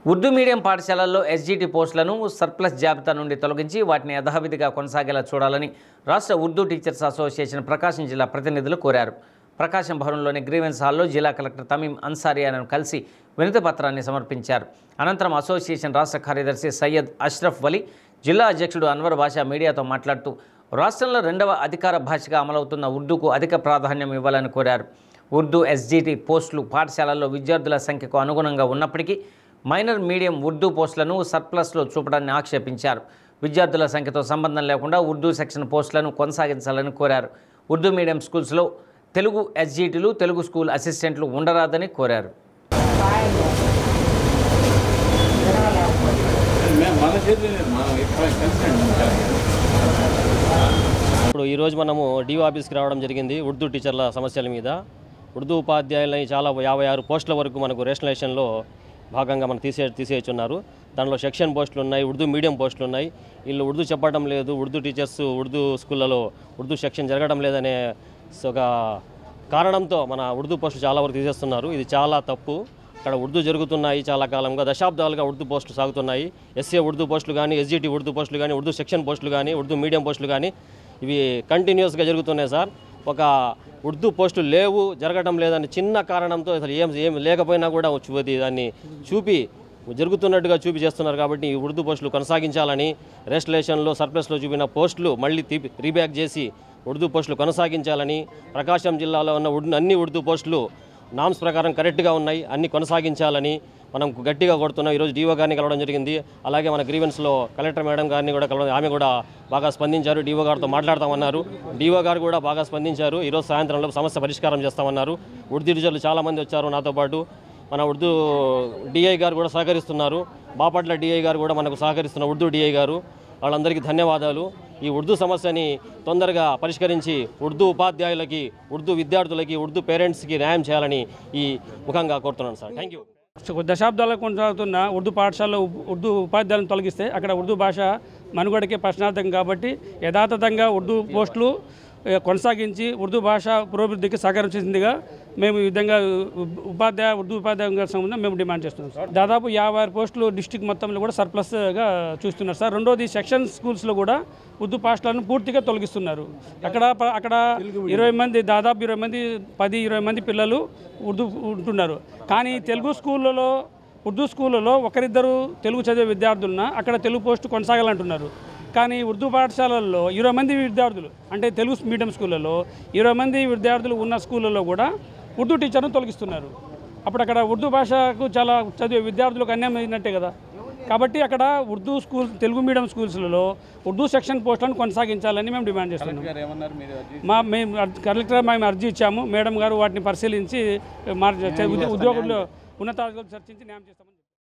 Urdu medium పాఠశాలల్లో SGT పోస్టులను surplus జాబితా నుండి తొలగించి వాటిని యథావిధిగా కొనసాగేలా చూడాలని రాష్ట్ర ఉర్దూ టీచర్స్ అసోసియేషన్ ప్రకాశం జిల్లా ప్రతినిధులు కోరారు. ప్రకాశం భవన్లోని గ్రీవెన్స్ హాల్లో జిల్లా కలెక్టర్ తమీం అన్సారియాను కలిసి వినతి పత్రాన్ని సమర్పించారు. అనంతరం అసోసియేషన్ రాష్ట్ర కార్యదర్శి సయ్యద్ అష్రఫ్ వలి, జిల్లా అధ్యక్షుడు అన్వర్ బాషా మీడియాతో మాట్లాడుతూ రాష్ట్రంలో రెండవ అధికార భాషగా అమలవుతున్న ఉర్దూకు అధిక ప్రాధాన్యం ఇవ్వాలని కోరారు. ఉర్దూ ఎస్జీటీ పోస్టులు పాఠశాలల్లో విద్యార్థుల సంఖ్యకు అనుగుణంగా ఉన్నప్పటికీ మైనర్ మీడియం ఉర్దూ పోస్టులను సర్ప్లస్లో చూపడాన్ని ఆక్షేపించారు. విద్యార్థుల సంఖ్యతో సంబంధం లేకుండా ఉర్దూ సెక్షన్ పోస్టులను కొనసాగించాలని కోరారు. ఉర్దూ మీడియం స్కూల్స్లో తెలుగు ఎస్జీటీలు, తెలుగు స్కూల్ అసిస్టెంట్లు ఉండరాదని కోరారు. ఇప్పుడు ఈరోజు మనము డిఓ ఆఫీస్కి రావడం జరిగింది. ఉర్దూ టీచర్ల సమస్యల మీద ఉర్దూ ఉపాధ్యాయులని చాలా 56 పోస్టుల వరకు మనకు రేషనలైజేషన్లో భాగంగా మనం తీసేయచ్చున్నారు. దానిలో సెక్షన్ పోస్టులు ఉన్నాయి, ఉర్దూ మీడియం పోస్టులు ఉన్నాయి. వీళ్ళు ఉర్దూ చెప్పడం లేదు, ఉర్దూ టీచర్స్ ఉర్దూ స్కూళ్ళలో ఉర్దూ సెక్షన్ జరగడం లేదనే ఒక కారణంతో మన ఉర్దూ పోస్టులు చాలా వరకు తీసేస్తున్నారు. ఇది చాలా తప్పు. అక్కడ ఉర్దూ జరుగుతున్నాయి, చాలా కాలంగా దశాబ్దాలుగా ఉర్దూ పోస్టులు సాగుతున్నాయి. ఎస్ఏ ఉర్దూ పోస్టులు కానీ, ఎస్జీటీ ఉర్దూ పోస్టులు కానీ, ఉర్దూ సెక్షన్ పోస్టులు కానీ, ఉర్దూ మీడియం పోస్టులు కానీ ఇవి కంటిన్యూస్గా జరుగుతున్నాయి సార్. ఒక ఉర్దూ పోస్టులు లేవు, జరగడం లేదని చిన్న కారణంతో అసలు ఏం లేకపోయినా కూడా దాన్ని చూపి జరుగుతున్నట్టుగా చేస్తున్నారు. కాబట్టి ఈ ఉర్దూ పోస్టులు కొనసాగించాలని, రేషనలైజేషన్లో సర్ప్లస్లో చూపిన పోస్టులు మళ్ళీ రీబ్యాక్ చేసి ఉర్దూ పోస్టులు కొనసాగించాలని, ప్రకాశం జిల్లాలో ఉన్న అన్ని ఉర్దూ పోస్టులు నామ్స్ ప్రకారం కరెక్ట్గా ఉన్నాయి, అన్ని కొనసాగించాలని మనం గట్టిగా కొడుతున్నాం. ఈరోజు డిఓ గారిని కలవడం జరిగింది. అలాగే మన గ్రీవెన్స్లో కలెక్టర్ మేడం గారిని కూడా కలవడం, ఆమె కూడా బాగా స్పందించారు. డిఓ గారితో మాట్లాడతామన్నారు. డిఓ గారు కూడా బాగా స్పందించారు. ఈరోజు సాయంత్రంలో సమస్య పరిష్కారం చేస్తామన్నారు. ఉర్దూ టీచర్లు చాలామంది వచ్చారు నాతో పాటు. మన ఉర్దూ డిఐ గారు కూడా సహకరిస్తున్నారు. బాపట్ల డిఐ గారు కూడా మనకు సహకరిస్తున్నారు. ఉర్దూ డిఐ గారు, వాళ్ళందరికీ ధన్యవాదాలు. ఈ ఉర్దూ సమస్యని తొందరగా పరిష్కరించి ఉర్దూ ఉపాధ్యాయులకి, ఉర్దూ విద్యార్థులకి, ఉర్దూ పేరెంట్స్కి న్యాయం చేయాలని ఈ ముఖంగా కోరుతున్నాను సార్. Thank you. దశాబ్దాలకు కొనసాగుతున్న ఉర్దూ పాఠశాలలో ఉర్దూ ఉపాధ్యాయులను తొలగిస్తే అక్కడ ఉర్దూ భాష మనుగడకే ప్రశ్నార్థం. కాబట్టి యథాతథంగా ఉర్దూ పోస్టులు కొనసాగించి ఉర్దూ భాష పురోభివృద్ధికి సహకరించిందిగా మేము ఈ విధంగా ఉర్దూ ఉపాధ్యాయుల సంబంధం మేము డిమాండ్ చేస్తున్నాం సార్. దాదాపు 56 పోస్టులు డిస్టిక్ మొత్తంలో కూడా సర్ప్లస్గా చూస్తున్నారు సార్. రెండోది సెక్షన్ స్కూల్స్లో కూడా ఉర్దూ పాఠశాలను పూర్తిగా తొలగిస్తున్నారు. అక్కడ 20 మంది, దాదాపు 20 మంది, 10-20 మంది పిల్లలు ఉర్దూ ఉంటున్నారు. కానీ ఉర్దూ స్కూళ్ళలో ఒకరిద్దరు తెలుగు చదివే విద్యార్థులున్నా అక్కడ తెలుగు పోస్టు కొనసాగాలంటున్నారు. కానీ ఉర్దూ పాఠశాలల్లో 20 మంది విద్యార్థులు, అంటే తెలుగు మీడియం స్కూళ్ళలో 20 మంది విద్యార్థులు ఉన్న స్కూళ్ళలో కూడా ఉర్దూ టీచర్ను తొలగిస్తున్నారు. అప్పుడు అక్కడ ఉర్దూ భాషకు చాలా చదివే విద్యార్థులకు అన్యాయం అయినట్టే కదా. కాబట్టి అక్కడ తెలుగు మీడియం స్కూల్స్లలో ఉర్దూ సెక్షన్ పోస్టులను కొనసాగించాలని మేము డిమాండ్ చేస్తున్నాం. మేము కలెక్టర్ మేము అర్జీ ఇచ్చాము. మేడం గారు వాటిని పరిశీలించి ఉద్యోగుల్లో ఉన్నతాధికారులు చర్చించి న్యాయం చేస్తామని